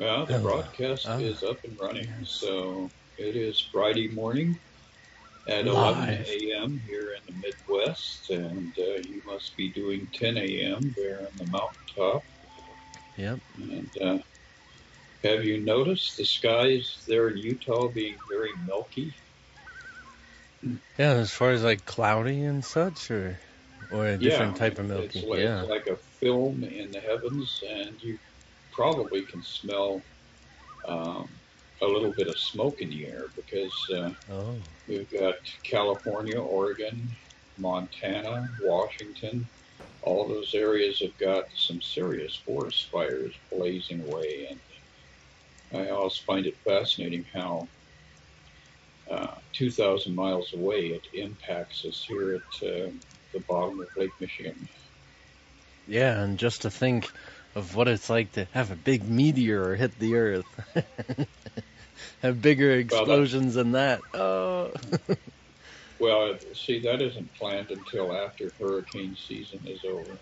The Hello. broadcast Oh, is up and running. yes. So it is Friday morning at 11 Live. a.m. here in the Midwest, and you must be doing 10 a.m. there on the mountaintop. Yep. And have you noticed the skies there in Utah being very milky? Yeah, as far as like cloudy and such, or a Yeah, different type of milky. it's Yeah. like a film in the heavens, and you probably can smell um, a little bit of smoke in the air because Oh. we've got California, Oregon, Montana, Washington. All those areas have got some serious forest fires blazing away. And I always find it fascinating how 2,000 miles away it impacts us here at the bottom of Lake Michigan. Yeah, and just to think of what it's like to have a big meteor hit the Earth, have bigger Well, that explosions than that. Oh. well, see, that isn't planned until after hurricane season is over.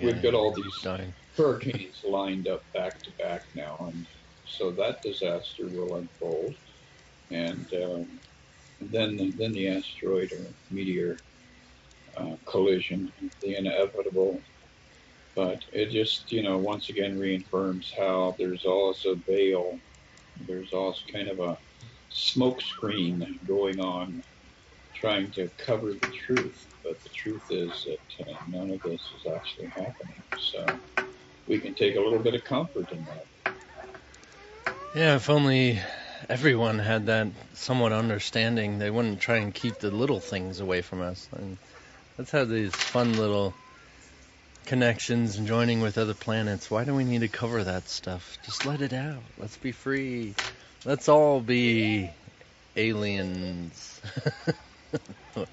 We've got Okay. all these Darn. hurricanes lined up back to back now, and so that disaster will unfold, and then the asteroid or meteor collision, the inevitable. But it just once again reaffirms how there's always a veil, there's always kind of a smoke screen going on, trying to cover the truth. But the truth is that none of this is actually happening. So we can take a little bit of comfort in that. Yeah, if only everyone had that somewhat understanding, they wouldn't try and keep the little things away from us. And let's have these fun little connections and joining with other planets. Why do we need to cover that stuff? Just let it out. Let's be free. Let's all be aliens.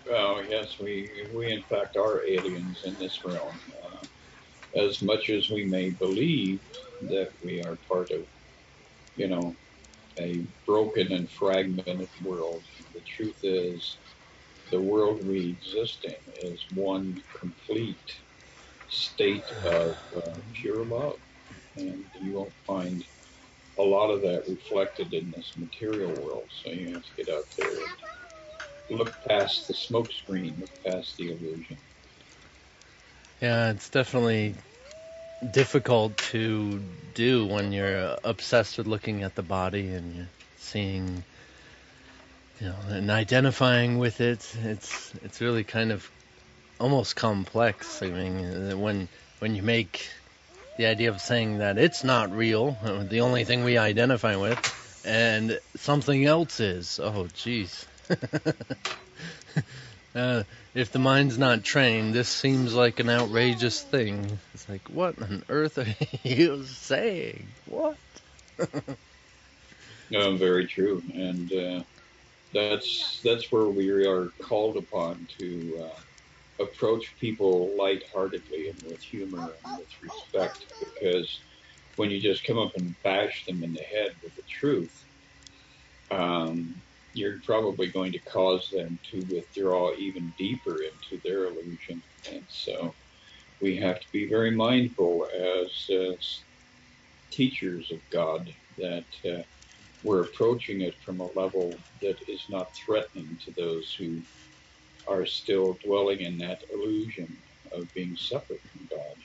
Well, yes, we in fact are aliens in this realm. As much as we may believe that we are part of, you know, a broken and fragmented world, the truth is the world we exist in is one complete state of pure love, and you won't find a lot of that reflected in this material world. So you have to get out there and look past the smoke screen, look past the illusion. Yeah, it's definitely difficult to do when you're obsessed with looking at the body and you're seeing, and identifying with it. It's really kind of almost complex. I mean, when you make the idea of saying that it's not real, the only thing we identify with, and something else is. Oh, jeez. If the mind's not trained, this seems like an outrageous thing. It's like, what on earth are you saying? What? No, very true, and that's where we are called upon to approach people lightheartedly and with humor and with respect, because when you just come up and bash them in the head with the truth, um, you're probably going to cause them to withdraw even deeper into their illusion. And so we have to be very mindful as teachers of God that we're approaching it from a level that is not threatening to those who are still dwelling in that illusion of being separate from God.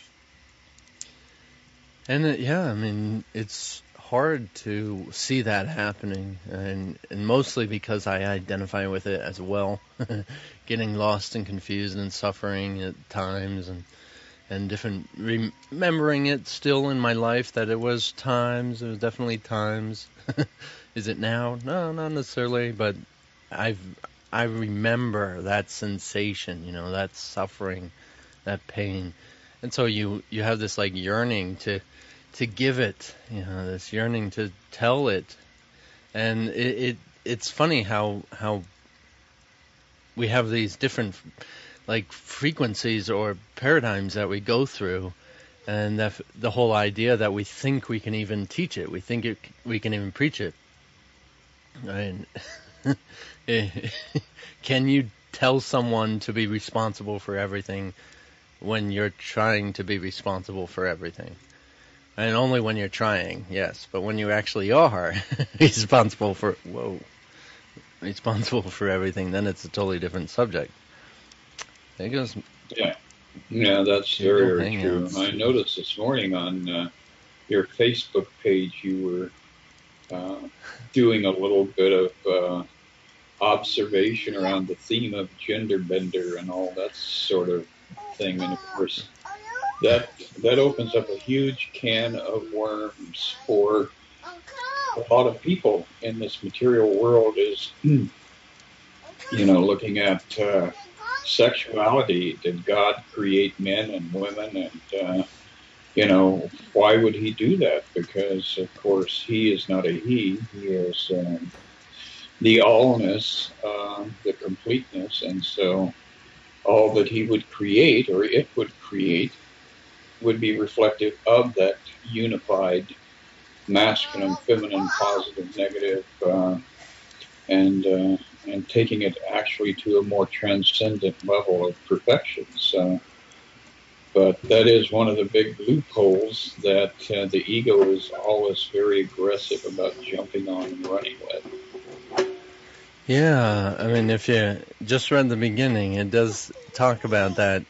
And yeah, I mean, it's hard to see that happening, and mostly because I identify with it as well, getting lost and confused and suffering at times, and different remembering it still in my life that it was times, it was definitely times. Is it now? No, not necessarily, but I've I remember that sensation, that suffering, that pain. And so you have this like yearning to give it, this yearning to tell it. And it's funny how we have these different like frequencies or paradigms that we go through, and that the whole idea that we think we can even teach it, we think we can even preach it. And can you tell someone to be responsible for everything when you're trying to be responsible for everything? And only when you're trying, yes. But when you actually are responsible for everything, then it's a totally different subject. There goes. Yeah, yeah, that's Here very, go very true. Hangouts I too. noticed this morning on your Facebook page you were doing a little bit of observation around the theme of gender bender and all that sort of thing. And of course, that that opens up a huge can of worms for a lot of people in this material world. Is looking at sexuality. Did God create men and women? And why would He do that? Because of course He is not a he. He is the allness, the completeness, and so all that He would create, or it would create, would be reflective of that unified masculine, feminine, positive, negative, and taking it actually to a more transcendent level of perfection. So, but that is one of the big loopholes that the ego is always very aggressive about jumping on and running with. Yeah, I mean, if you just read the beginning, it does talk about that.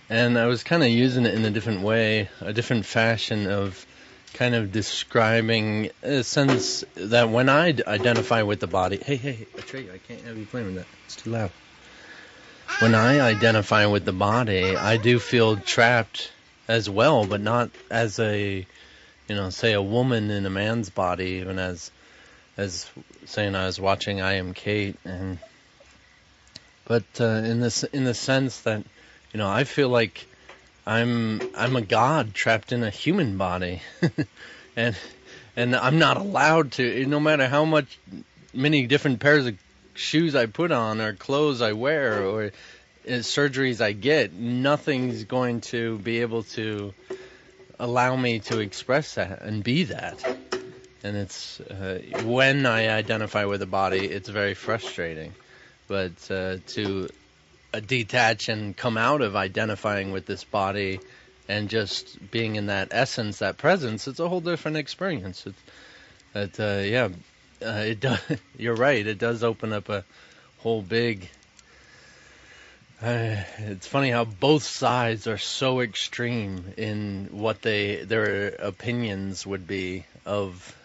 And I was kind of using it in a different way, a different fashion of kind of describing a sense that when I identify with the body, hey, Atreyu, I can't have you playing with that. It's too loud. When I identify with the body, I do feel trapped as well, but not as a, say a woman in a man's body, even as saying I was watching I Am Kate, but in the sense that I feel like I'm a god trapped in a human body, and I'm not allowed to, no matter how many different pairs of shoes I put on or clothes I wear or surgeries I get, nothing's going to be able to allow me to express that and be that. And it's when I identify with the body, it's very frustrating. But to detach and come out of identifying with this body and just being in that essence, that presence, it's a whole different experience. It does. You're right. It does open up a whole big. It's funny how both sides are so extreme in what their opinions would be of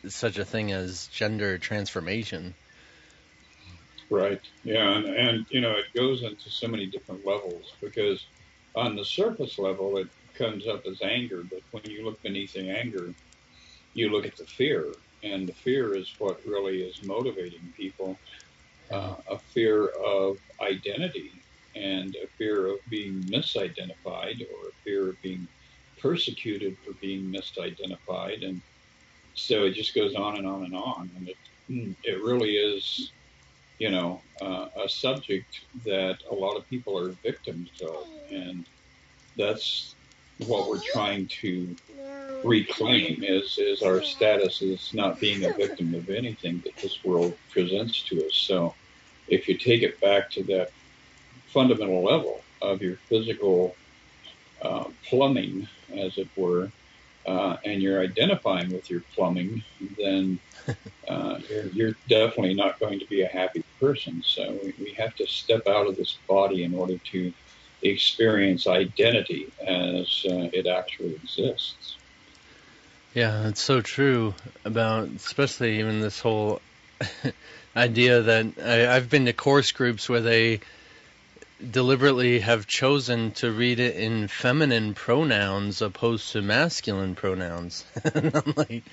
such a thing as gender transformation. Right. Yeah. And it goes into so many different levels because on the surface level, it comes up as anger. But when you look beneath the anger, you look at the fear. And the fear is what really is motivating people, a fear of identity and a fear of being misidentified or a fear of being persecuted for being misidentified. And so it just goes on and on and on. And it really is, a subject that a lot of people are victims of. And that's what we're trying to reclaim is our status as not being a victim of anything that this world presents to us. So if you take it back to that fundamental level of your physical plumbing, as it were, and you're identifying with your plumbing, then you're definitely not going to be a happy person. So we have to step out of this body in order to experience identity as it actually exists. Yeah, it's so true about, especially even this whole idea that I've been to course groups where they deliberately have chosen to read it in feminine pronouns opposed to masculine pronouns. And I'm like,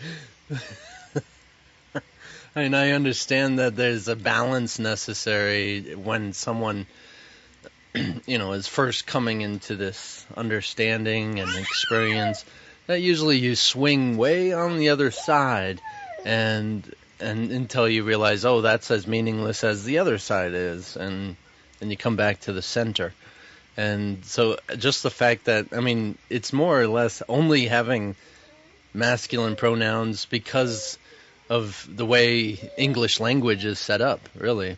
and I understand that there's a balance necessary when someone, is first coming into this understanding and experience. That usually you swing way on the other side, and until you realize, oh, that's as meaningless as the other side is, and then you come back to the center. And so just the fact that, I mean, it's more or less only having masculine pronouns because of the way English language is set up, really.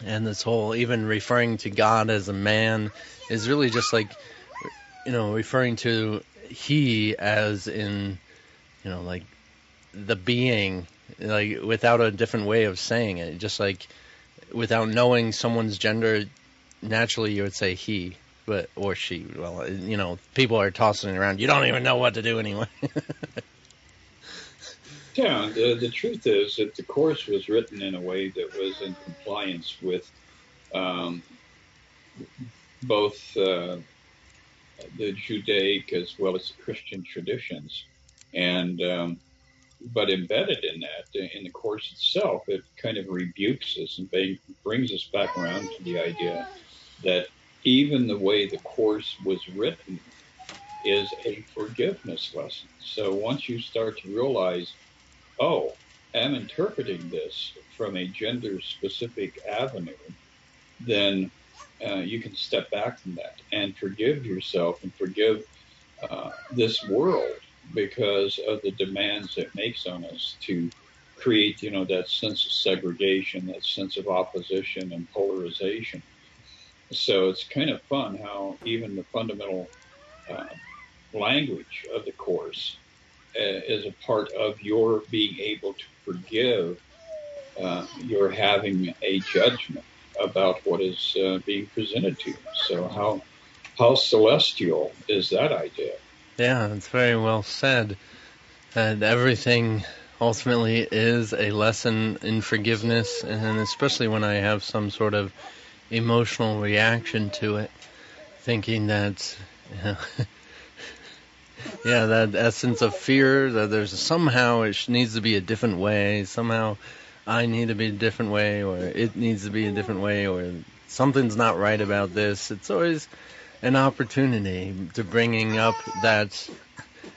And this whole even referring to God as a man is really just like, referring to he as in, like the being, like without a different way of saying it, just like without knowing someone's gender, naturally you would say he, but or she. Well, people are tossing it around. You don't even know what to do anyway. Yeah, the truth is that the course was written in a way that was in compliance with um, both the Judaic as well as the Christian traditions. And but embedded in that, in the course itself, it kind of rebukes us and brings us back around to the idea that even the way the course was written is a forgiveness lesson. So once you start to realize, oh, I'm interpreting this from a gender specific avenue, then you can step back from that and forgive yourself and forgive this world because of the demands it makes on us to create, that sense of segregation, that sense of opposition and polarization. So it's kind of fun how even the fundamental uh, language of the course is a part of your being able to forgive your having a judgment about what is being presented to you. So how celestial is that idea? Yeah, it's very well said. And everything ultimately is a lesson in forgiveness, and especially when I have some sort of emotional reaction to it, thinking that, yeah, that essence of fear, that there's somehow it needs to be a different way, somehow I need to be a different way, or it needs to be a different way, or something's not right about this. It's always an opportunity to bringing up that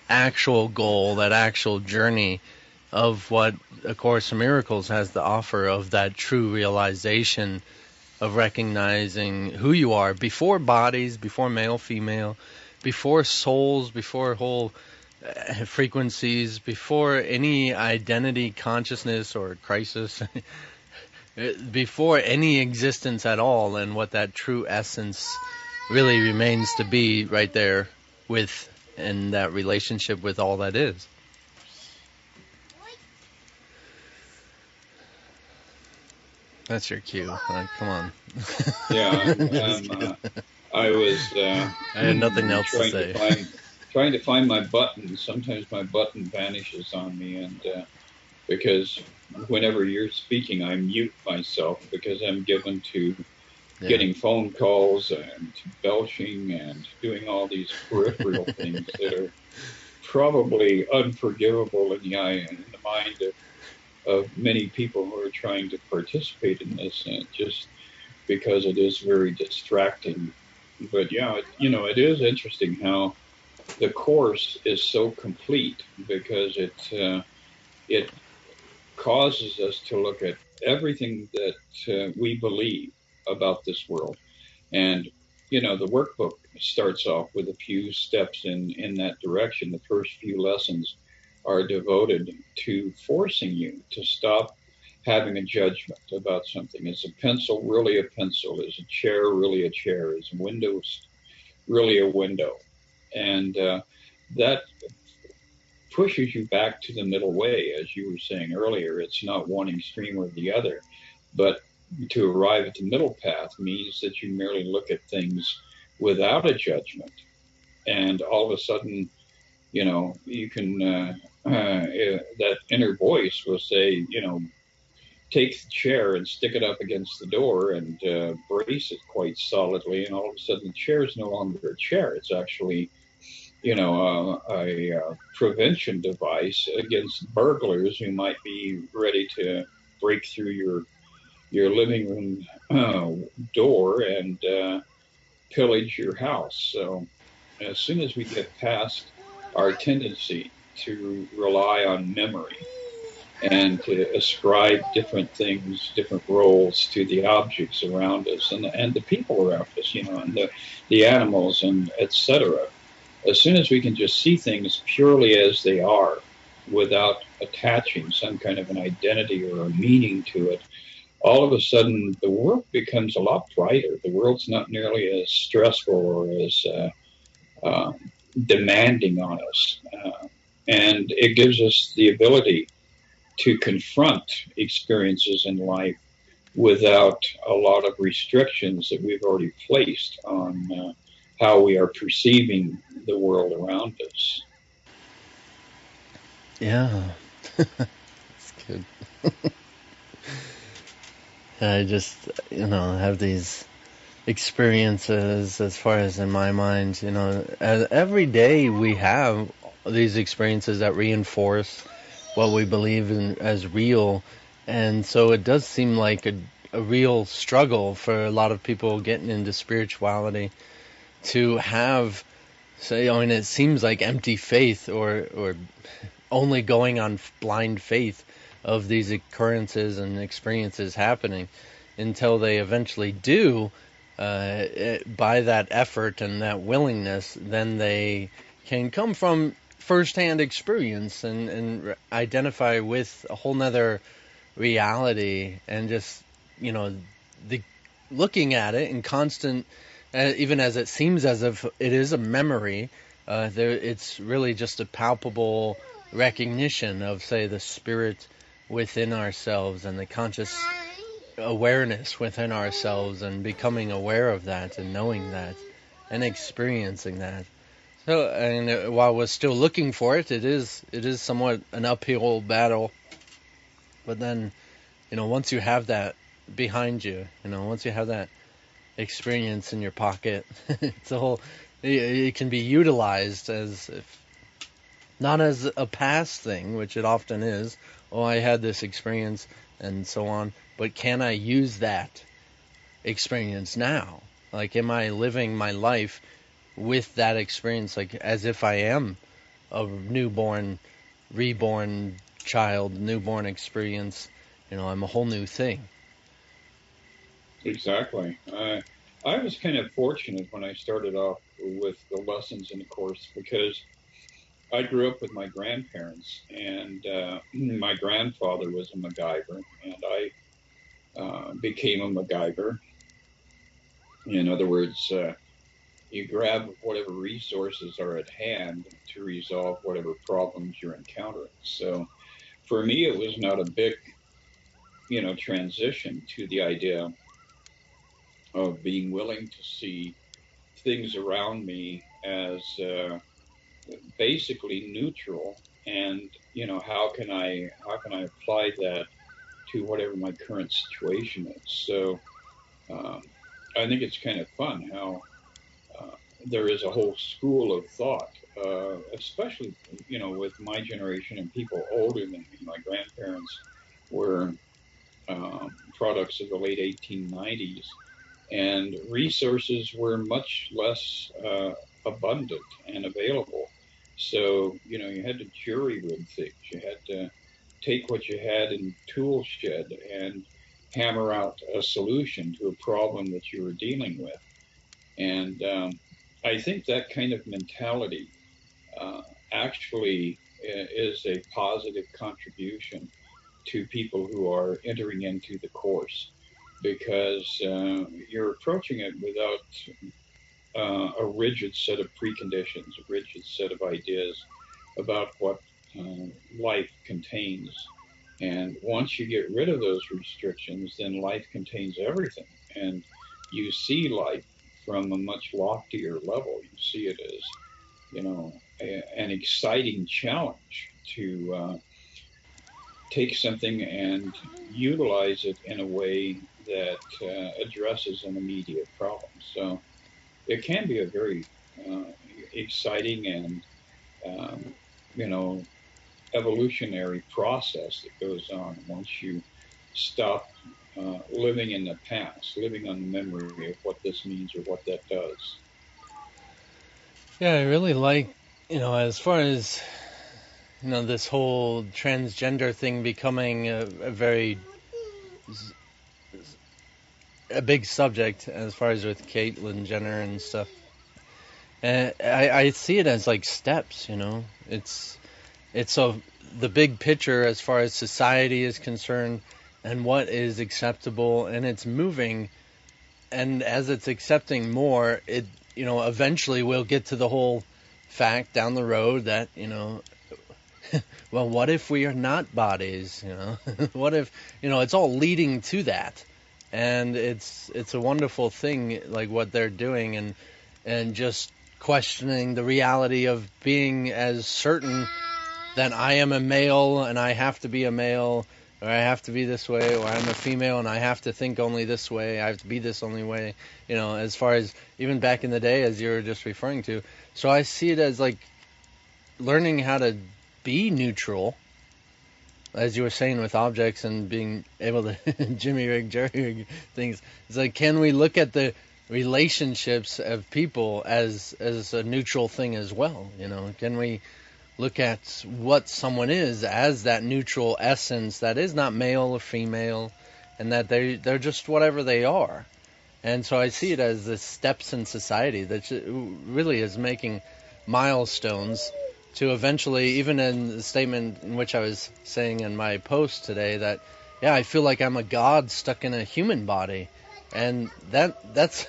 actual goal, that actual journey of what A Course in Miracles has to offer, of that true realization of recognizing who you are before bodies, before male, female, before souls, before whole frequencies, before any identity, consciousness, or crisis, before any existence at all, and what that true essence really remains to be right there with, in that relationship with all that is. That's your cue. Come on. Yeah, I was I had nothing else to trying say. trying to find my button. Sometimes my button vanishes on me, and because whenever you're speaking, I mute myself because I'm given to getting phone calls and belching and doing all these peripheral things that are probably unforgivable in the mind of many people who are trying to participate in this, and just because it is very distracting. But yeah, it is interesting how the course is so complete because it causes us to look at everything that we believe about this world. And the workbook starts off with a few steps in that direction. The first few lessons are devoted to forcing you to stop having a judgment about something. Is a pencil really a pencil? Is a chair really a chair? Is a window really a window? And that pushes you back to the middle way, as you were saying earlier. It's not one extreme or the other, but to arrive at the middle path means that you merely look at things without a judgment, and all of a sudden, you can that inner voice will say, take the chair and stick it up against the door and brace it quite solidly, and all of a sudden the chair is no longer a chair. It's actually a prevention device against burglars who might be ready to break through your living room door and pillage your house. So as soon as we get past our tendency to rely on memory and to ascribe different things, different roles to the objects around us and the people around us, and the animals and etc. As soon as we can just see things purely as they are without attaching some kind of an identity or a meaning to it, all of a sudden the world becomes a lot brighter. The world's not nearly as stressful or as demanding on us. And it gives us the ability to confront experiences in life without a lot of restrictions that we've already placed on how we are perceiving the world around us. Yeah, it's good. I just, have these experiences as far as in my mind, every day we have these experiences that reinforce what we believe in as real. And so it does seem like a real struggle for a lot of people getting into spirituality to have, say, it seems like empty faith or only going on blind faith of these occurrences and experiences happening until they eventually do, by that effort and that willingness, then they can come from firsthand experience and identify with a whole nother reality and just, the looking at it in constant, even as it seems as if it is a memory, it's really just a palpable recognition of, say, the spirit within ourselves and the conscious awareness within ourselves and becoming aware of that and knowing that and experiencing that. So, and while we're still looking for it, it is somewhat an uphill battle. But then, once you have that behind you, once you have that experience in your pocket, it's a whole. It can be utilized as if not as a past thing, which it often is. Oh, I had this experience and so on. But can I use that experience now? Like, am I living my life with that experience, like as if I am a newborn, reborn child, newborn experience? I'm a whole new thing. Exactly. I was kind of fortunate when I started off with the lessons in the course because I grew up with my grandparents, and my grandfather was a MacGyver, and I became a MacGyver. In other words, you grab whatever resources are at hand to resolve whatever problems you're encountering. So for me, it was not a big, transition to the idea of being willing to see things around me as basically neutral, and how can I apply that to whatever my current situation is. So um, I think it's kind of fun how there is a whole school of thought, especially with my generation and people older than me. My grandparents were products of the late 1890s, and resources were much less abundant and available. So you had to jury rig things. You had to take what you had in tool shed and hammer out a solution to a problem that you were dealing with. And I think that kind of mentality uh, actually is a positive contribution to people who are entering into the course because you're approaching it without a rigid set of preconditions, a rigid set of ideas about what life contains. And once you get rid of those restrictions, then life contains everything. And you see life from a much loftier level. You see it as, an exciting challenge to take something and utilize it in a way that addresses an immediate problem. So it can be a very uh, exciting and um, you know evolutionary process that goes on once you stop living in the past, living on the memory of what this means or what that does. Yeah, I really like, as far as, this whole transgender thing becoming a very a big subject as far as with Caitlyn Jenner and stuff. And I see it as like steps, It's the big picture as far as society is concerned and what is acceptable, and it's moving. And as it's accepting more, it eventually will get to the whole fact down the road that, well, what if we are not bodies? What if, it's all leading to that, and it's a wonderful thing, like what they're doing, and just questioning the reality of being as certain that I am a male and I have to be a male, or I have to be this way, or I'm a female and I have to think only this way, I have to be this only way, as far as even back in the day, as you were just referring to. So I see it as like learning how to be neutral, as you were saying, with objects and being able to Jimmy rig, Jerry rig things. It's like, can we look at the relationships of people as a neutral thing as well? Can we look at what someone is as that neutral essence that is not male or female, and that they're just whatever they are? And so I see it as the steps in society that really is making milestones to eventually, even in the statement in which I was saying in my post today, that, yeah, I feel like I'm a god stuck in a human body. And that's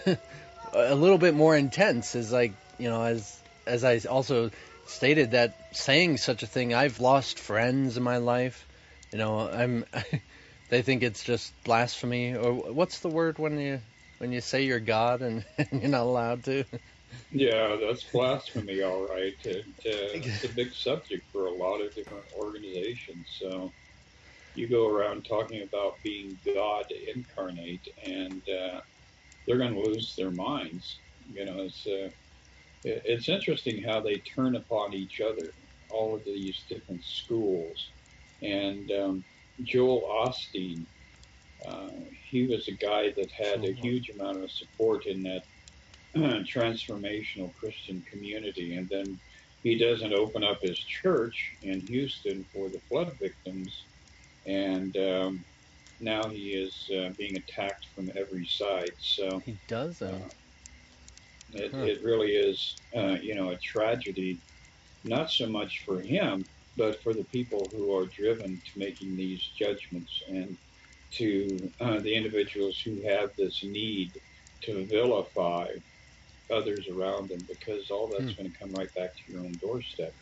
a little bit more intense, is like, as I also stated, that saying such a thing, I've lost friends in my life. They think it's just blasphemy, or what's the word when you say you're God and you're not allowed to? Yeah, that's blasphemy, all right. It's a big subject for a lot of different organizations. So you go around talking about being God incarnate, and they're going to lose their minds. It's interesting how they turn upon each other, all of these different schools. And Joel Osteen, uh, he was a guy that had a huge amount of support in that transformational Christian community. And then he doesn't open up his church in Houston for the flood victims. And now he is being attacked from every side. So He doesn't. it really is, a tragedy, not so much for him, but for the people who are driven to making these judgments, and to the individuals who have this need to vilify others around them, because all that's going to come right back to your own doorstep.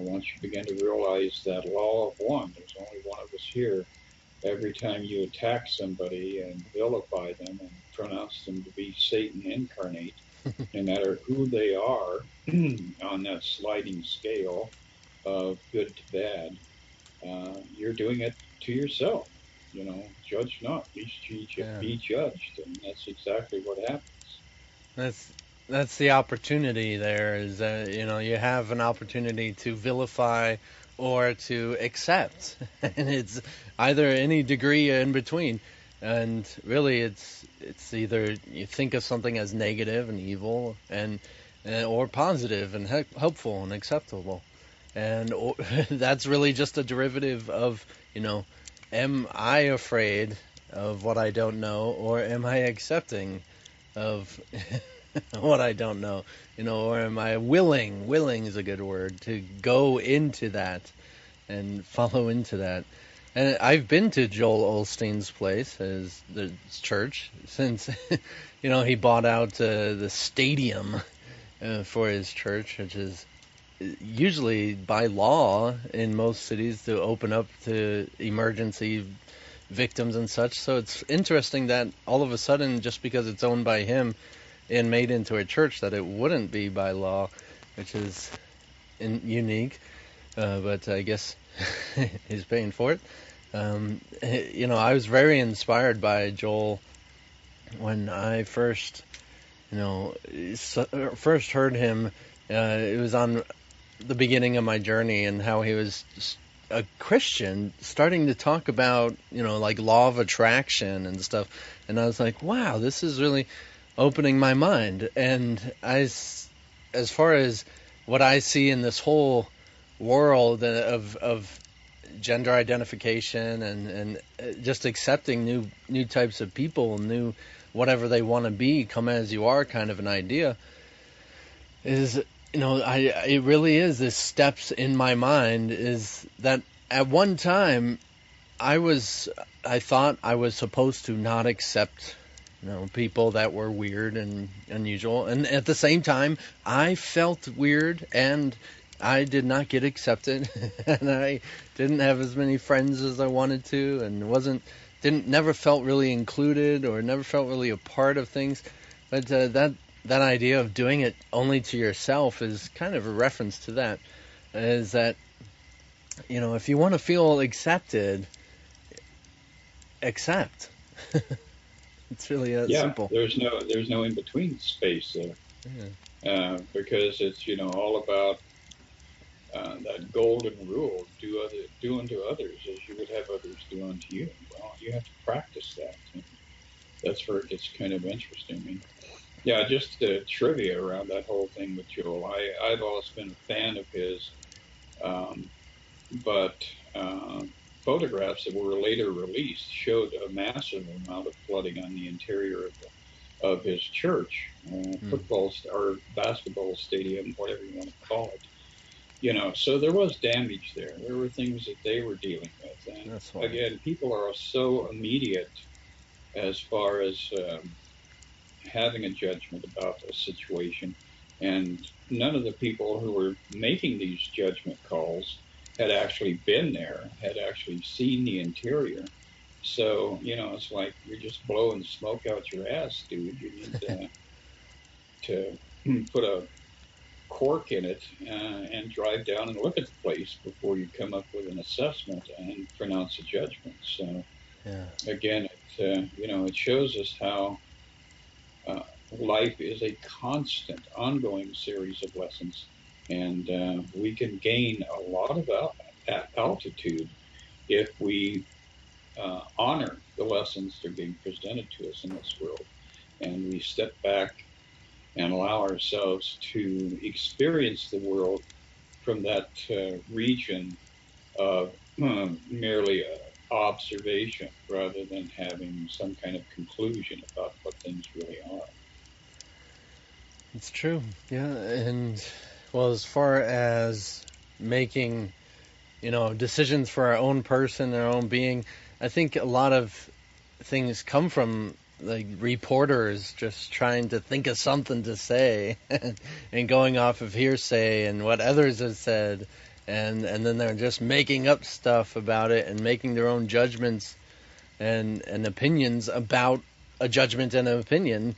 Once you begin to realize that law of one, there's only one of us here. Every time you attack somebody and vilify them and pronounce them to be Satan incarnate, no matter who they are on that sliding scale of good to bad, you're doing it to yourself. Judge not, lest ye be judged, and that's exactly what happens. That's the opportunity there, is that, you have an opportunity to vilify or to accept, and it's either any degree in between. And really, it's either you think of something as negative and evil, and or positive and helpful and acceptable, and that's really just a derivative of, am I afraid of what I don't know, or am I accepting of what I don't know, or am I willing is a good word, to go into that and follow into that. And I've been to Joel Osteen's place, his church, since he bought out the stadium for his church, which is usually by law in most cities to open up to emergency victims and such. So it's interesting that all of a sudden, just because it's owned by him and made into a church, that it wouldn't be by law, which is unique. But I guess he's paying for it. I was very inspired by Joel when I first heard him. It was on the beginning of my journey, and how he was a Christian starting to talk about, like law of attraction and stuff. And I was like, wow, this is really opening my mind. And as far as what I see in this whole world of gender identification and just accepting new types of people, new whatever they want to be, come as you are kind of an idea, is, it really is this steps in my mind, is that at one time I thought I was supposed to not accept people that were weird and unusual. And at the same time, I felt weird and I did not get accepted and I didn't have as many friends as I wanted to and never felt really included or never felt really a part of things. But that idea of doing it only to yourself is kind of a reference to that. Is that, if you want to feel accepted, accept. It's really simple. There's no in between space there, because it's all about that golden rule: do unto others as you would have others do unto you. Well, you have to practice that. And that's where it gets kind of interesting. And yeah, just trivia around that whole thing with Joel. I've always been a fan of his, but photographs that were later released showed a massive amount of flooding on the interior of his church, football or basketball stadium, whatever you want to call it. So there was damage there. There were things that they were dealing with. And again, people are so immediate as far as having a judgment about a situation. And none of the people who were making these judgment calls had actually been there, had actually seen the interior. So, it's like you're just blowing smoke out your ass, dude. You need to put a cork in it and drive down and look at the place before you come up with an assessment and pronounce a judgment. So, again, it shows us how life is a constant, ongoing series of lessons, and we can gain a lot of altitude if we honor the lessons that are being presented to us in this world, and we step back and allow ourselves to experience the world from that region of merely observation rather than having some kind of conclusion about what things really are. It's true. Yeah. And well, as far as making, decisions for our own person, our own being, I think a lot of things come from like reporters just trying to think of something to say and going off of hearsay and what others have said, and then they're just making up stuff about it and making their own judgments and opinions about a judgment and an opinion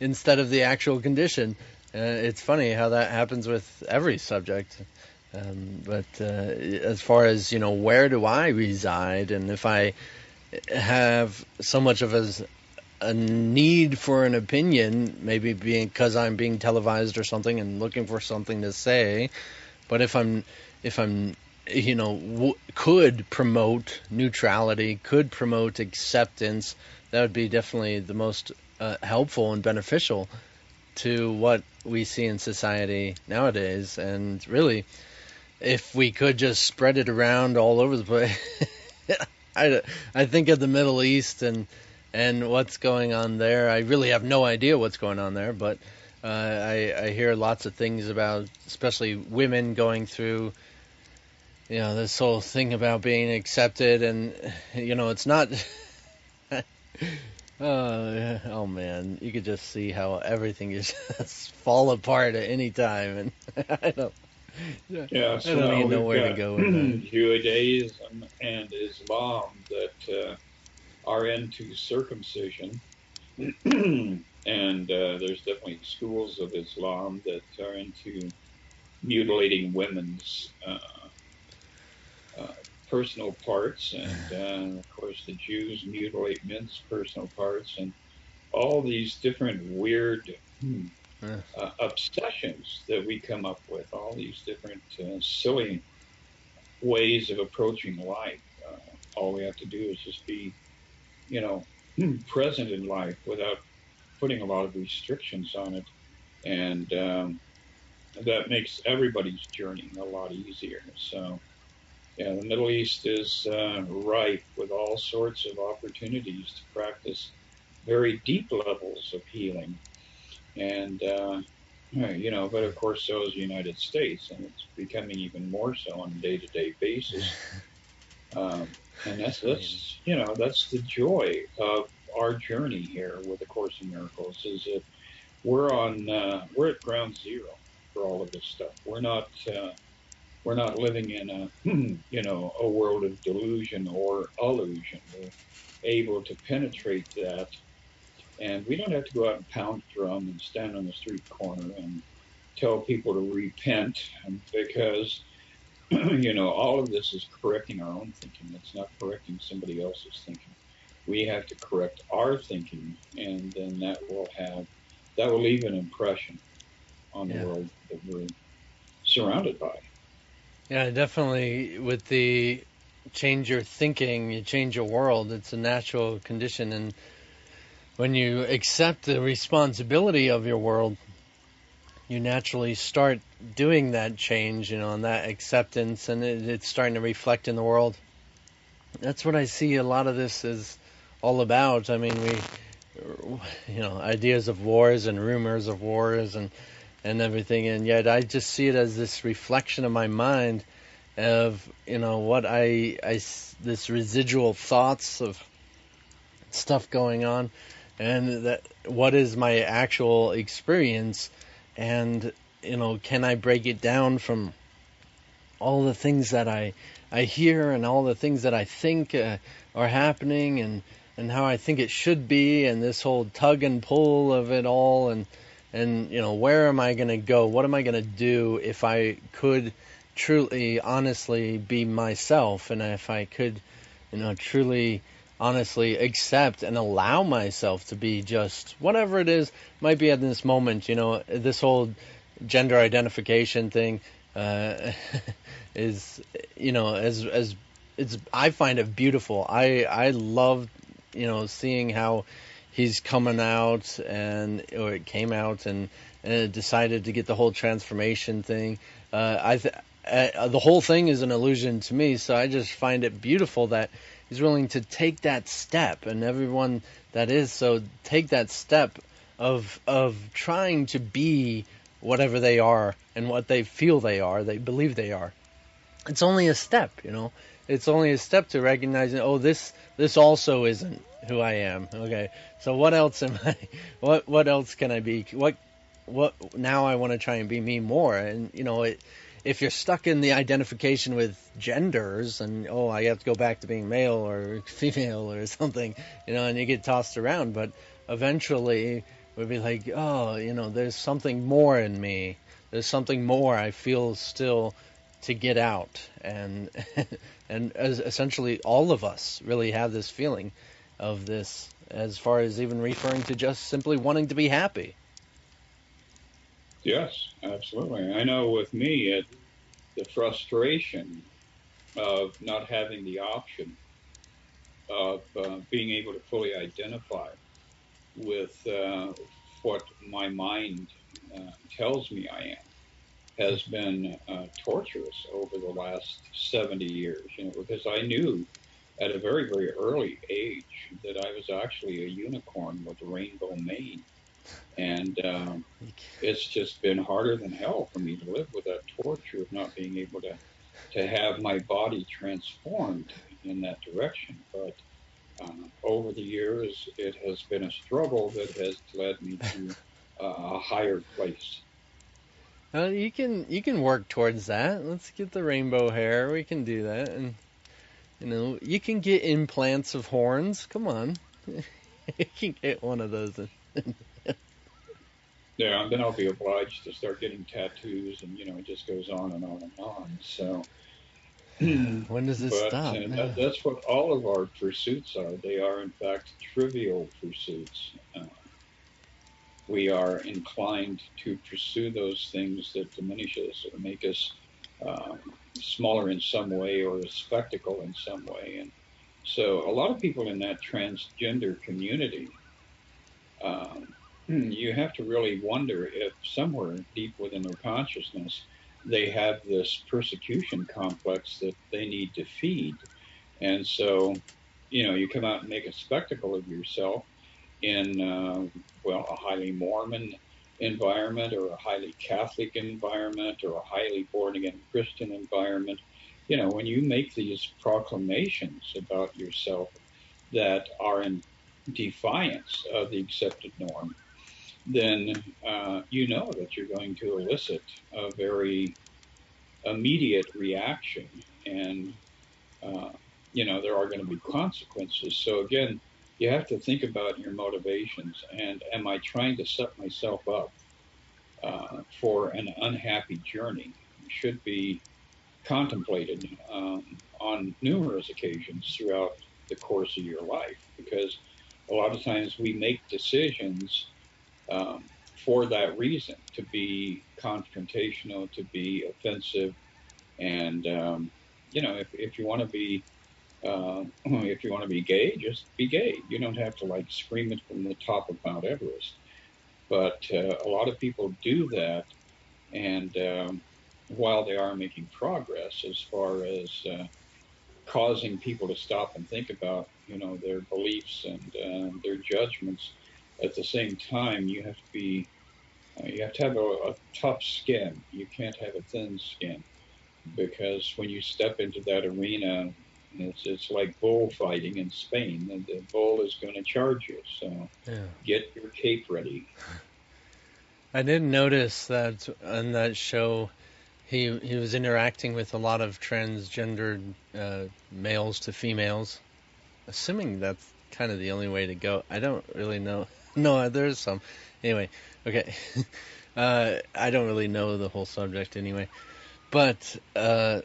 instead of the actual condition. It's funny how that happens with every subject. But as far as, where do I reside, and if I have so much of a need for an opinion, maybe because I'm being televised or something and looking for something to say, but if I'm could promote neutrality, could promote acceptance, that would be definitely the most helpful and beneficial to what we see in society nowadays. And really, if we could just spread it around all over the place. I think of the Middle East and what's going on there. I really have no idea what's going on there, but I hear lots of things about, especially women going through, this whole thing about being accepted, and it's not. Oh man, you could just see how everything is just fall apart at any time, and I don't even know where to go with that. Judaism and Islam that are into circumcision, and there's definitely schools of Islam that are into mutilating women's personal parts, and of course the Jews mutilate men's personal parts, and all these different weird obsessions that we come up with, all these different silly ways of approaching life. All we have to do is just be, present in life without putting a lot of restrictions on it, and that makes everybody's journey a lot easier. So, yeah, the Middle East is ripe with all sorts of opportunities to practice very deep levels of healing. And, but of course, so is the United States, and it's becoming even more so on a day-to-day basis. And that's the joy of our our journey here with the Course in Miracles is that we're at ground zero for all of this stuff. We're not living in a a world of delusion or illusion. We're able to penetrate that, and we don't have to go out and pound a drum and stand on the street corner and tell people to repent, because all of this is correcting our own thinking. It's not correcting somebody else's thinking. We have to correct our thinking, and then that will leave an impression on the world that we're surrounded by. Yeah, definitely. With the change your thinking, you change your world. It's a natural condition, and when you accept the responsibility of your world, you naturally start doing that change, and that acceptance, and it's starting to reflect in the world. That's what I see a lot of this is all about. I mean, ideas of wars and rumors of wars and everything, and yet I just see it as this reflection of my mind of what this residual thoughts of stuff going on, and that what is my actual experience, and can I break it down from all the things that I hear and all the things that I think are happening, and how I think it should be, and this whole tug and pull of it all, and where am I going to go? What am I going to do if I could truly, honestly be myself, and if I could, truly, honestly accept and allow myself to be just whatever it is might be at this moment. This whole gender identification thing is, as it's, I find it beautiful. I love, seeing how he's coming out, or it came out, and it decided to get the whole transformation thing. The whole thing is an illusion to me, so I just find it beautiful that he's willing to take that step, and everyone that is so take that step of trying to be whatever they are and what they feel they are, they believe they are. It's only a step, It's only a step to recognizing, oh, this also isn't who I am. Okay, so what else am I? What else can I be? What now I want to try and be me more, and if you're stuck in the identification with genders, and I have to go back to being male or female or something, and you get tossed around, but eventually we'll be like, there's something more in me. There's something more I feel still to get out, and and as essentially all of us really have this feeling of this, as far as even referring to just simply wanting to be happy. Yes, absolutely. I know with me, the frustration of not having the option of being able to fully identify with what my mind tells me I am has been torturous over the last 70 years, because I knew at a very, very early age that I was actually a unicorn with a rainbow mane. And it's just been harder than hell for me to live with that torture of not being able to have my body transformed in that direction. But over the years, it has been a struggle that has led me to a higher place. You can work towards that. Let's get the rainbow hair. We can do that, and you can get implants of horns. Come on, you can get one of those. Yeah, and then I'll be obliged to start getting tattoos, and it just goes on and on and on. So, When does it but stop? that's what all of our pursuits are. They are, in fact, trivial pursuits. We are inclined to pursue those things that diminish us or make us um, smaller in some way, or a spectacle in some way. And so a lot of people in that transgender community, um, you have to really wonder if somewhere deep within their consciousness, they have this persecution complex that they need to feed. And so, you come out and make a spectacle of yourself in, a highly Mormon environment, or a highly Catholic environment, or a highly born again Christian environment. When you make these proclamations about yourself that are in defiance of the accepted norm, then you know that you're going to elicit a very immediate reaction, and uh, there are going to be consequences. So again, you have to think about your motivations, and am I trying to set myself up for an unhappy journey? Should be contemplated on numerous occasions throughout the course of your life, because a lot of times we make decisions um, for that reason, to be confrontational, to be offensive, and if you want to be if you want to be gay, just be gay. You don't have to like scream it from the top of Mount Everest. But a lot of people do that, and while they are making progress as far as causing people to stop and think about their beliefs and their judgments, at the same time you have to have a tough skin. You can't have a thin skin, because when you step into that arena, it's like bullfighting in Spain. The bull is going to charge you, so Yeah. get your cape ready. I did notice that on that show, he was interacting with a lot of transgendered males to females, assuming that's kind of the only way to go. I don't really know. No, there's some. Anyway, okay. I don't really know the whole subject anyway. But it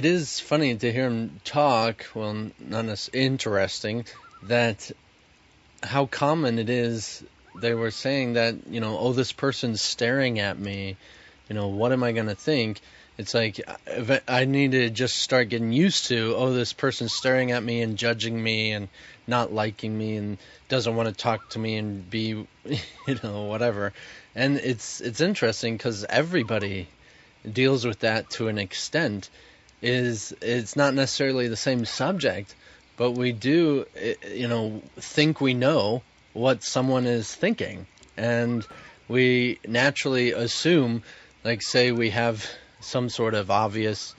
is funny to hear him talk. Well, not as interesting that how common it is. They were saying that, oh, this person's staring at me. What am I going to think? It's like I need to just start getting used to, oh, this person's staring at me and judging me and not liking me and doesn't want to talk to me and be, whatever. And it's interesting because everybody deals with that to an extent. It's not necessarily the same subject, but we do, think we know what someone is thinking, and we naturally assume, like, say we have some sort of obvious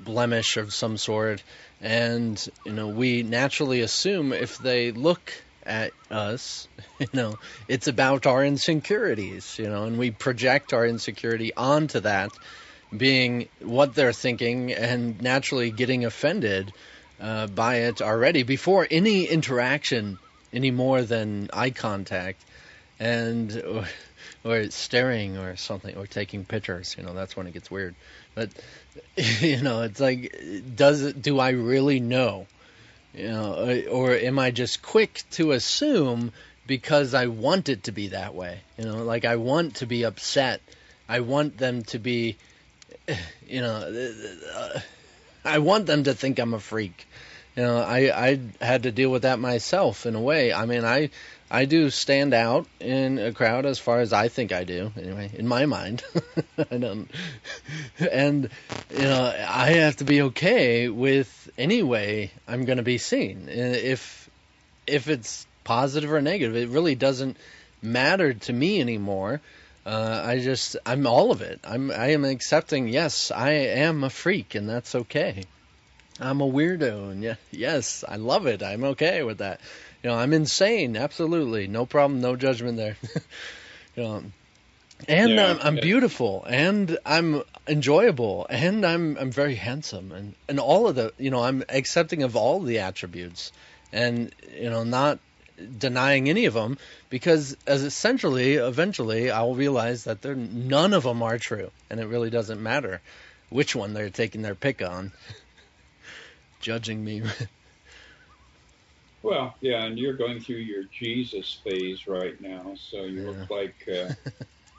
blemish of some sort, and we naturally assume if they look at us, it's about our insecurities, and we project our insecurity onto that being what they're thinking, and naturally getting offended by it already before any interaction, any more than eye contact, and or staring or something, or taking pictures. That's when it gets weird. But it's like, do I really know? Or am I just quick to assume because I want it to be that way? Like, I want to be upset. I want them to be, I want them to think I'm a freak. I had to deal with that myself in a way. I mean, I do stand out in a crowd as far as I think I do, anyway, in my mind. I don't, and I have to be okay with any way I'm going to be seen. If it's positive or negative, it really doesn't matter to me anymore. I'm all of it. I am accepting. Yes, I am a freak, and that's okay. I'm a weirdo, and yes, I love it. I'm okay with that. I'm insane. Absolutely, no problem, no judgment there. you know, and Yeah, I'm beautiful, and I'm enjoyable, and I'm very handsome, and all of the I'm accepting of all the attributes, and not denying any of them, because as eventually I'll realize that none of them are true, and it really doesn't matter which one they're taking their pick on, judging me. well, yeah, and you're going through your Jesus phase right now, so you look Yeah. like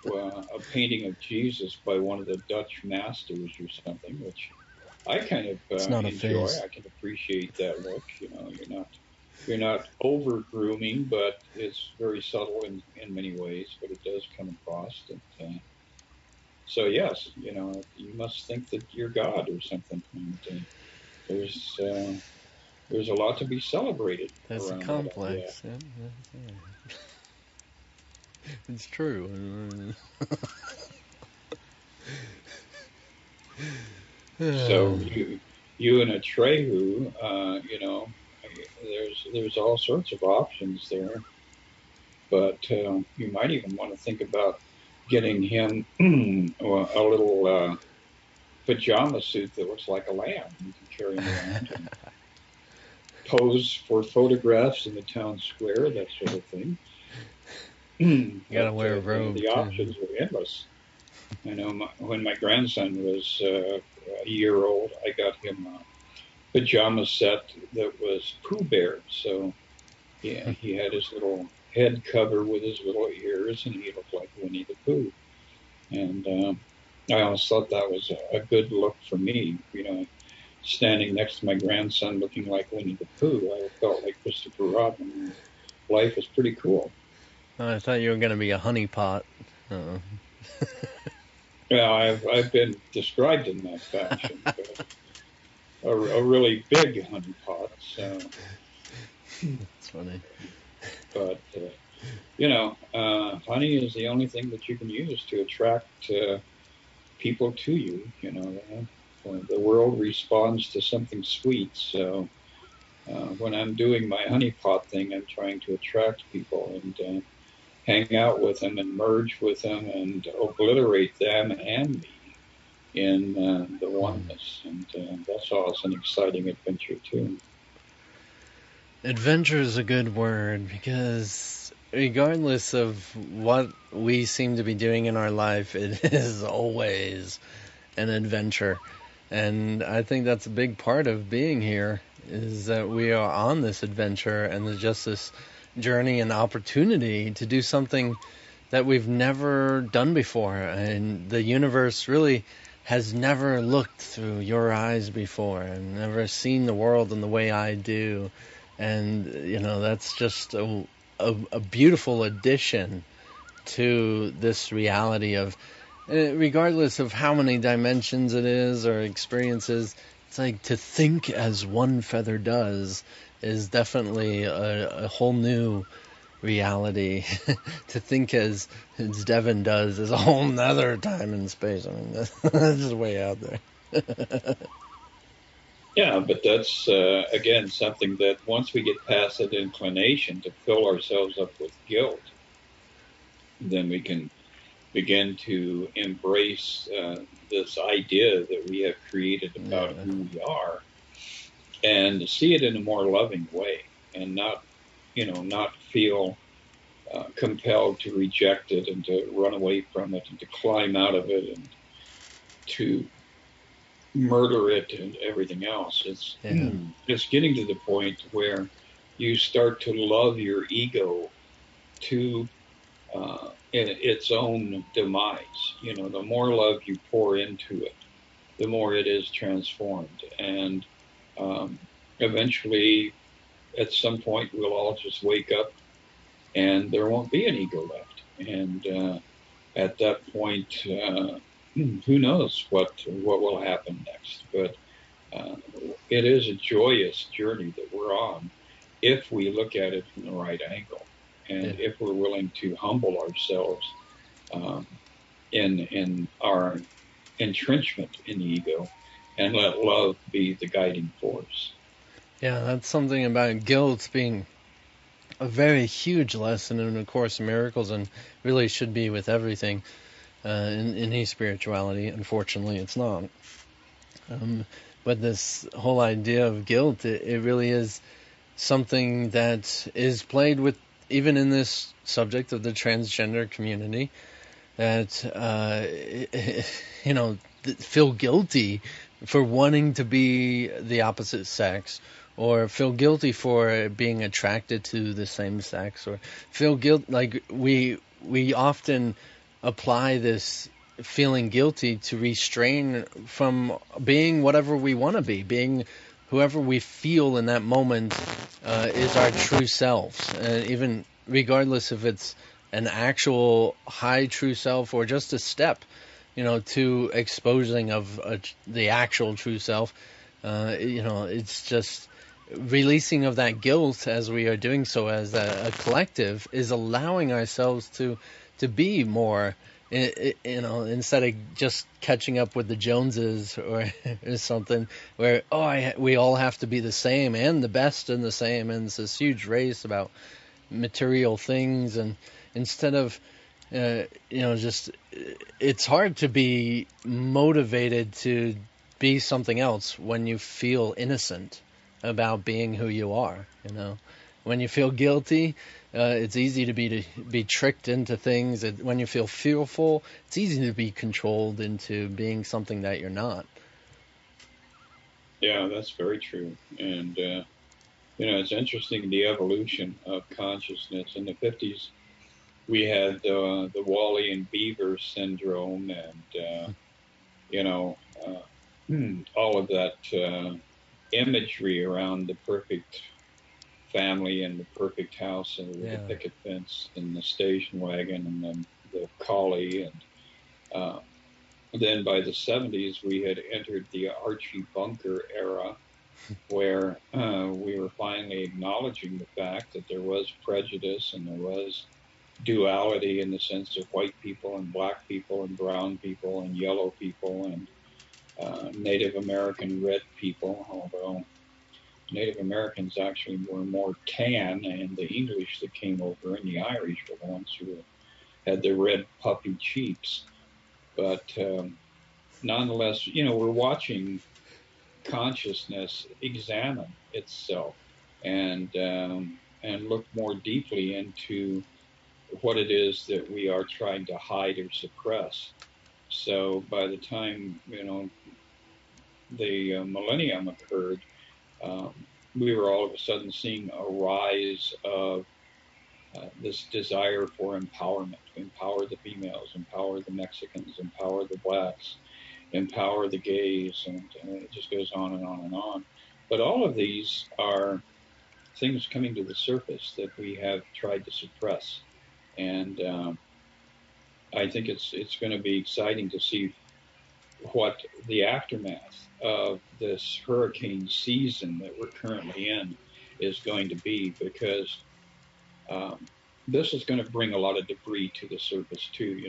well, a painting of Jesus by one of the Dutch masters or something, which I kind of It's not a enjoy. phase. I can appreciate that look. You're not over grooming, but it's very subtle in many ways, but it does come across. And so yes, you must think that you're God or something. And there's uh, there's a lot to be celebrated That's a around that idea. complex. Yeah. It's true. So you and a Trehu, there's all sorts of options there. But you might even want to think about getting him a little pajama suit that looks like a lamb. You can carry him around and pose for photographs in the town square, that sort of thing. You gotta But wear a robe the too. options are endless. I know when my grandson was a year old, I got him a pajama set that was Pooh Bear. So yeah, he had his little head cover with his little ears, and he looked like Winnie the Pooh. And I always thought that was a good look for me. You know, standing next to my grandson looking like Winnie the Pooh, I felt like Christopher Robin. Life was pretty cool. Oh, I thought you were gonna be a honeypot. Yeah, I've been described in that fashion, but a really big honeypot. So, That's funny. but honey is the only thing that you can use to attract people to you. You know, the world responds to something sweet. So when I'm doing my honeypot thing, I'm trying to attract people and hang out with them and merge with them and obliterate them and me in the oneness. And that's always an exciting adventure, too. Adventure is a good word because regardless of what we seem to be doing in our life, it is always an adventure. And I think that's a big part of being here is that we are on this adventure and there's just this journey and opportunity to do something that we've never done before. And the universe really has never looked through your eyes before and never seen the world in the way I do. And, that's just a beautiful addition to this reality of, regardless of how many dimensions it is or experiences, it's like to think as one feather does is definitely a whole new reality. To think as Devin does is a whole nother time and space. I mean, that's just way out there. Yeah, but that's, again, something that once we get past that inclination to fill ourselves up with guilt, then we can begin to embrace this idea that we have created about who we are and see it in a more loving way and not feel compelled to reject it and to run away from it and to climb out of it and to murder it and everything else. It's getting to the point where you start to love your ego to its own demise. The more love you pour into it, the more it is transformed. And eventually, at some point, we'll all just wake up and there won't be an ego left. And at that point, who knows what will happen next? But it is a joyous journey that we're on if we look at it from the right angle and if we're willing to humble ourselves in our entrenchment in the ego and let love be the guiding force. Yeah, that's something about guilt being a very huge lesson in A Course in Miracles and really should be with everything in any spirituality. Unfortunately, it's not. But this whole idea of guilt, it really is something that is played with even in this subject of the transgender community, that feel guilty for wanting to be the opposite sex, or feel guilty for being attracted to the same sex, or feel guilt. Like we often apply this feeling guilty to restrain from being whatever we want to be, being whoever we feel in that moment is our true selves, even regardless if it's an actual high true self or just a step, to exposing of the actual true self. It's just releasing of that guilt as we are doing so as a collective is allowing ourselves to be more instead of just catching up with the Joneses or something, where we all have to be the same and the best and the same, and it's this huge race about material things, and instead of just it's hard to be motivated to be something else when you feel innocent about being who you are. When you feel guilty, it's easy to be tricked into things. When you feel fearful, it's easy to be controlled into being something that you're not. Yeah, that's very true. And it's interesting, the evolution of consciousness. In the 50s, we had the Wally and Beaver syndrome, and you know, all of that imagery around the perfect family and the perfect house and with the picket fence and the station wagon and then the collie. And then by the 70s, we had entered the Archie Bunker era, where we were finally acknowledging the fact that there was prejudice and there was duality in the sense of white people and black people and brown people and yellow people and Native American red people, although Native Americans actually were more tan, and the English that came over and the Irish were the ones who had the red puffy cheeks. But nonetheless, we're watching consciousness examine itself and look more deeply into what it is that we are trying to hide or suppress. So by the time the millennium occurred, we were all of a sudden seeing a rise of this desire for empowerment, empower the females, empower the Mexicans, empower the blacks, empower the gays, and it just goes on and on and on. But all of these are things coming to the surface that we have tried to suppress. And I think it's going to be exciting to see what the aftermath of this hurricane season that we're currently in is going to be, because this is going to bring a lot of debris to the surface too.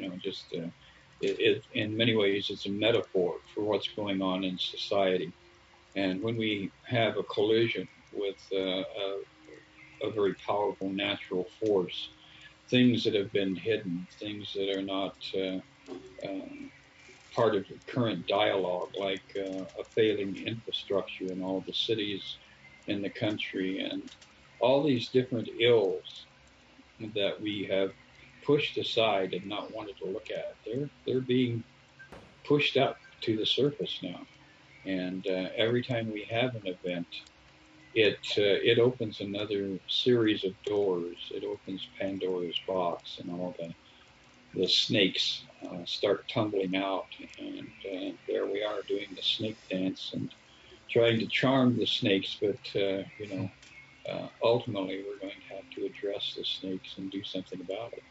In many ways, it's a metaphor for what's going on in society. And when we have a collision with a very powerful natural force, things that have been hidden, things that are not part of the current dialogue, like a failing infrastructure in all the cities in the country, and all these different ills that we have pushed aside and not wanted to look at. They're being pushed up to the surface now, and every time we have an event, it opens another series of doors. It opens Pandora's box, and all the snakes start tumbling out, and there we are doing the snake dance and trying to charm the snakes, but ultimately we're going to have to address the snakes and do something about it.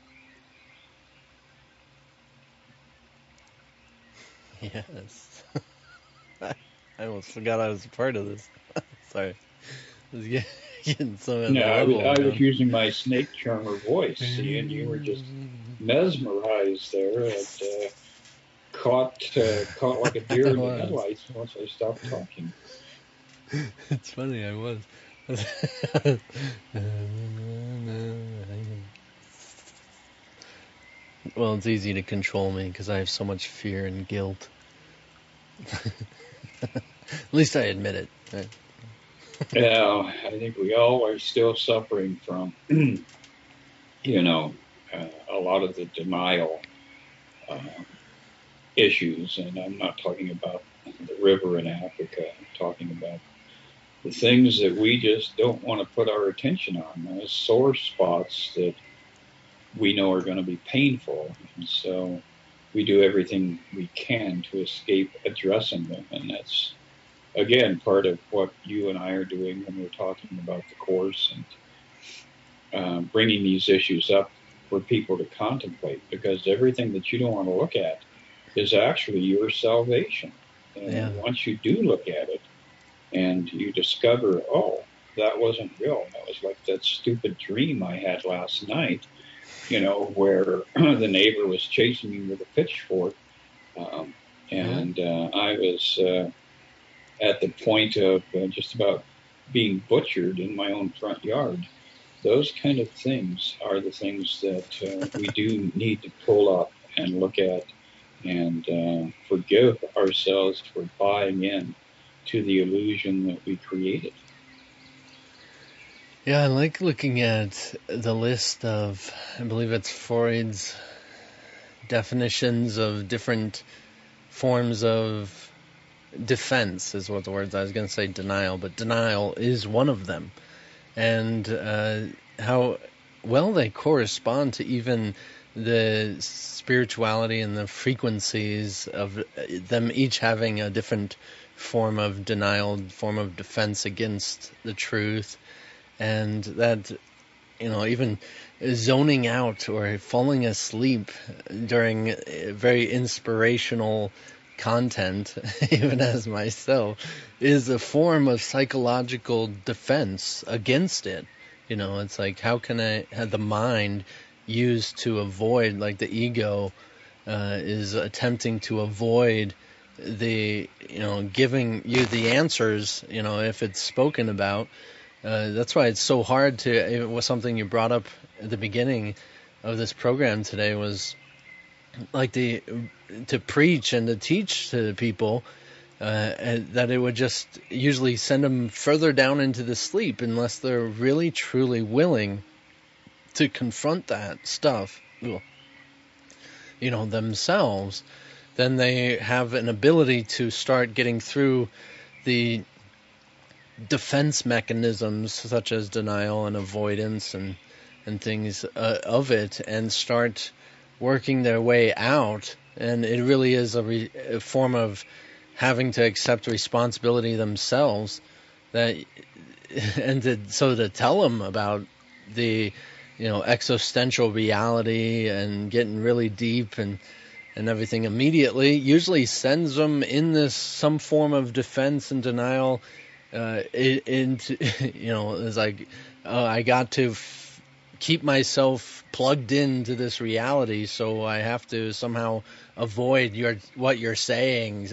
Yes. I almost forgot I was a part of this. Sorry. I was getting some of No, I was using my snake charmer voice, see, and you were just mesmerized there and caught like a deer in the headlights once I stopped talking. It's funny, I was. Well, it's easy to control me because I have so much fear and guilt. At least I admit it. Right? Yeah, I think we all are still suffering from, a lot of the denial issues. And I'm not talking about the river in Africa. I'm talking about the things that we just don't want to put our attention on, those sore spots that we know are going to be painful. And so we do everything we can to escape addressing them. And that's, again, part of what you and I are doing when we're talking about the Course and bringing these issues up for people to contemplate, because everything that you don't want to look at is actually your salvation. And once you do look at it and you discover, oh, that wasn't real, that was like that stupid dream I had last night, where the neighbor was chasing me with a pitchfork. Really? I was at the point of just about being butchered in my own front yard. Those kind of things are the things that we do need to pull up and look at and forgive ourselves for buying in to the illusion that we created. Yeah, I like looking at the list of, I believe it's Freud's definitions of different forms of defense, is what the words I was going to say denial, but denial is one of them. And how well they correspond to even the spirituality and the frequencies of them each having a different form of denial, form of defense against the truth. And that, even zoning out or falling asleep during very inspirational content, even as myself, is a form of psychological defense against it. It's like, how can I have the mind used to avoid, like the ego is attempting to avoid the, giving you the answers, if it's spoken about. That's why it's so hard to, it was something you brought up at the beginning of this program today, was like to preach and to teach to people, that it would just usually send them further down into the sleep unless they're really truly willing to confront that stuff, themselves. Then they have an ability to start getting through the defense mechanisms such as denial and avoidance and things of it, and start working their way out. And it really is a form of having to accept responsibility themselves, that and to tell them about the existential reality and getting really deep and everything immediately usually sends them in this some form of defense and denial, into it's like, oh, I got to keep myself plugged into this reality, so I have to somehow avoid what you're saying.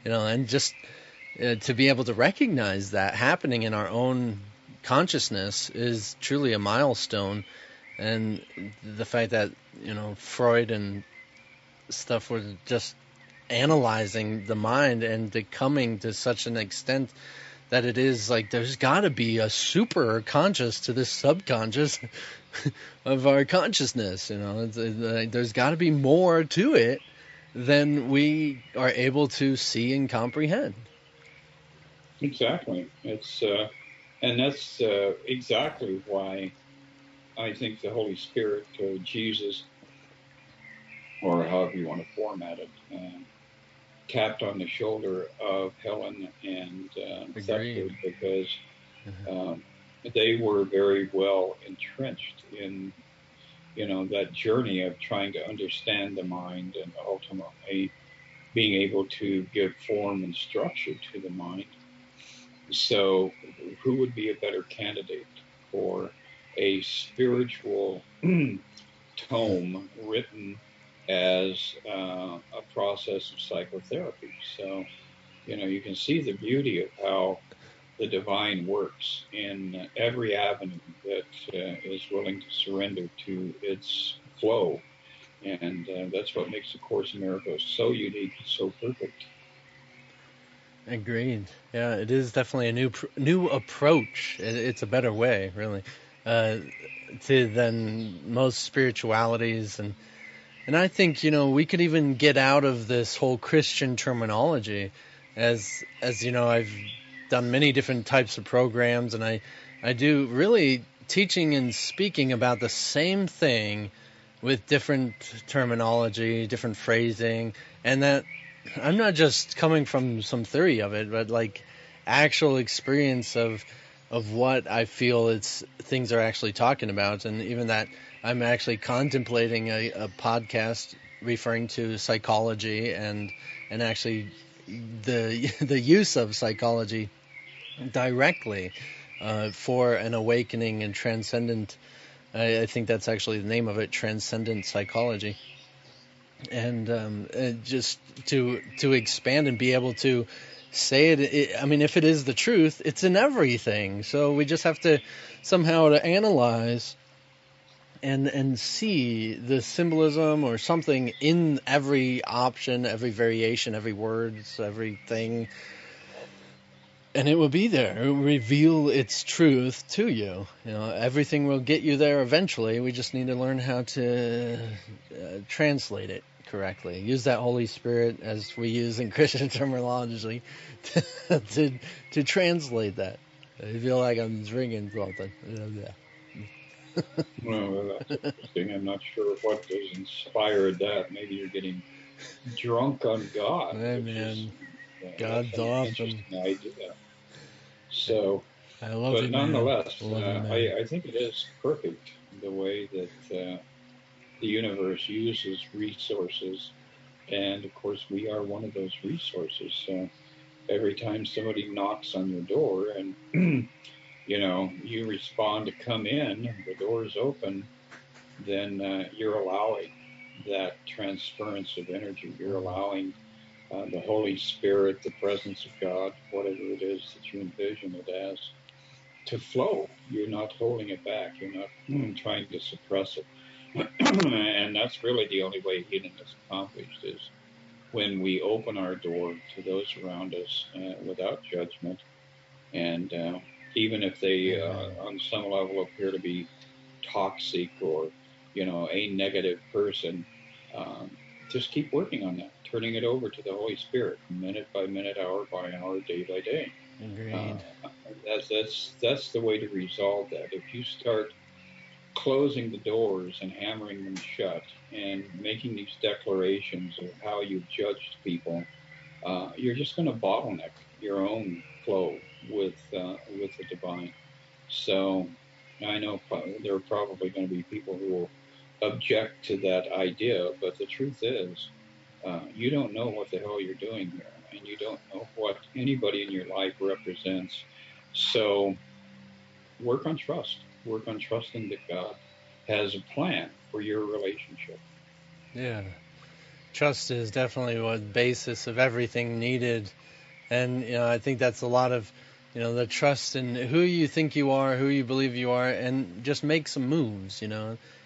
And just to be able to recognize that happening in our own consciousness is truly a milestone. And the fact that Freud and stuff were just analyzing the mind and coming to such an extent that it is like there's got to be a super conscious to this subconscious of our consciousness. There's got to be more to it than we are able to see and comprehend. Exactly. And that's exactly why I think the Holy Spirit, Jesus, or however you want to format it, tapped on the shoulder of Helen and Thecla, because they were very well entrenched in that journey of trying to understand the mind and ultimately being able to give form and structure to the mind. So who would be a better candidate for a spiritual tome written as a process of psychotherapy? So, you can see the beauty of how the divine works in every avenue that is willing to surrender to its flow. And that's what makes the Course in Miracles so unique and so perfect. Agreed. Yeah, it is definitely a new approach. It's a better way, really, to than most spiritualities, and I think we could even get out of this whole Christian terminology, as I've done many different types of programs, and I do really teaching and speaking about the same thing with different terminology, different phrasing, and that I'm not just coming from some theory of it, but like actual experience of what I feel things are actually talking about, and even that I'm actually contemplating a podcast referring to psychology and actually the use of psychology directly for an awakening and transcendent I think that's actually the name of it, transcendent psychology. And just to expand and be able to say I mean, if it is the truth, it's in everything. So we just have to somehow to analyze and see the symbolism or something in every option, every variation, every words, everything, and it will be there. It will reveal its truth to you. You know, everything will get you there eventually. We just need to learn how to translate it correctly. Use that Holy Spirit, as we use in Christian terminology, to translate that. I feel like I'm drinking something. Well, that's interesting. I'm not sure what has inspired that. Maybe you're getting drunk on God, Hey which is man, that's God's an awesome. interesting idea. So, I love but you, man. nonetheless, Love you, man. I think it is perfect the way that the universe uses resources, and of course, we are one of those resources. So every time somebody knocks on your door and you respond to come in, the door is open, then you're allowing that transference of energy. You're allowing the Holy Spirit, the presence of God, whatever it is that you envision it as, to flow. You're not holding it back. You're not trying to suppress it. And that's really the only way healing is accomplished, is when we open our door to those around us without judgment. And even if they, on some level, appear to be toxic or, a negative person, um, just keep working on that, turning it over to the Holy Spirit, minute by minute, hour by hour, day by day. Uh, Agreed. that's the way to resolve that. If you start closing the doors and hammering them shut and making these declarations of how you've judged people, you're just going to bottleneck your own flow with the divine. So I know there are probably going to be people who will object to that idea, but the truth is, you don't know what the hell you're doing here, and you don't know what anybody in your life represents. So work on trust. Work on trusting that God has a plan for your relationship. Yeah. Trust is definitely what basis of everything needed. And I think that's a lot of the trust in who you think you are, who you believe you are, and just make some moves.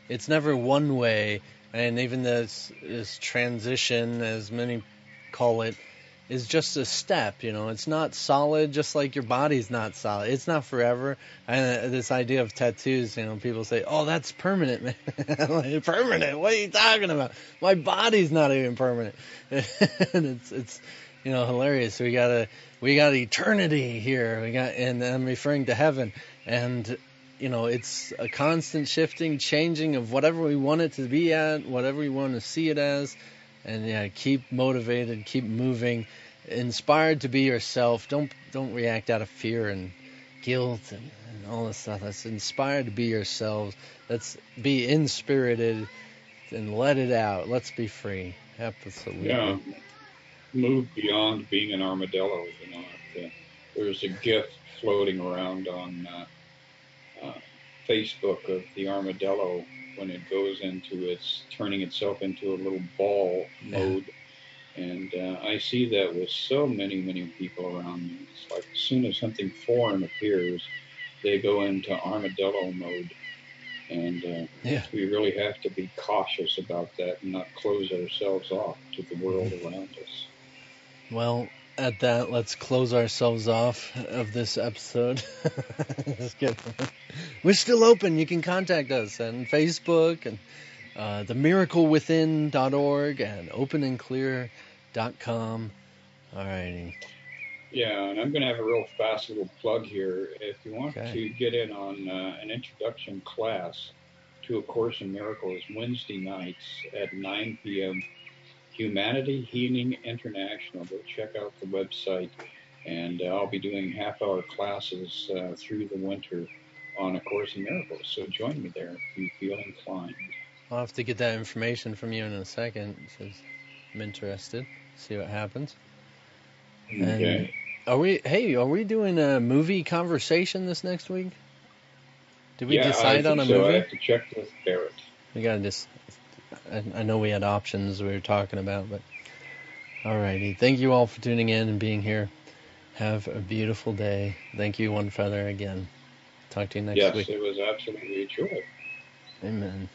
It's never one way. And even this transition, as many call it, is just a step. It's not solid, just like your body's not solid. It's not forever. And this idea of tattoos, people say, "Oh, that's permanent, man." I'm like, permanent? What are you talking about? My body's not even permanent. And it's hilarious. We got eternity here. And I'm referring to heaven, and it's a constant shifting, changing of whatever we want it to be at, whatever we want to see it as, and keep motivated, keep moving, inspired to be yourself. Don't react out of fear and guilt and all this stuff. Let's inspired to be yourselves. Let's be inspirited and let it out. Let's be free. Absolutely. Yeah, move beyond being an armadillo. There's a GIF floating around on uh, Facebook of the armadillo when it goes into its turning itself into a little ball mode. And I see that with so many people around me. It's like as soon as something foreign appears, they go into armadillo mode. And we really have to be cautious about that and not close ourselves off to the world around us. Well, at that, let's close ourselves off of this episode. Just kidding. We're still open. You can contact us on Facebook and themiraclewithin.org and openandclear.com. All righty. Yeah, and I'm going to have a real fast little plug here. If you want to get in on an introduction class to A Course in Miracles, Wednesday nights at 9 p.m., Humanity Healing International. Go check out the website, and I'll be doing half-hour classes through the winter on A Course in Miracles. So join me there if you feel inclined. I'll have to get that information from you in a second, because I'm interested. See what happens. Okay. And are we doing a movie conversation this next week? Did we Yeah, I decide on think a so. I movie? have to check with Barrett. We gotta just. I know we had options we were talking about, but alrighty. Thank you all for tuning in and being here. Have a beautiful day. Thank you, One Feather, again. Talk to you next Yes, week. it was absolutely a joy. Amen.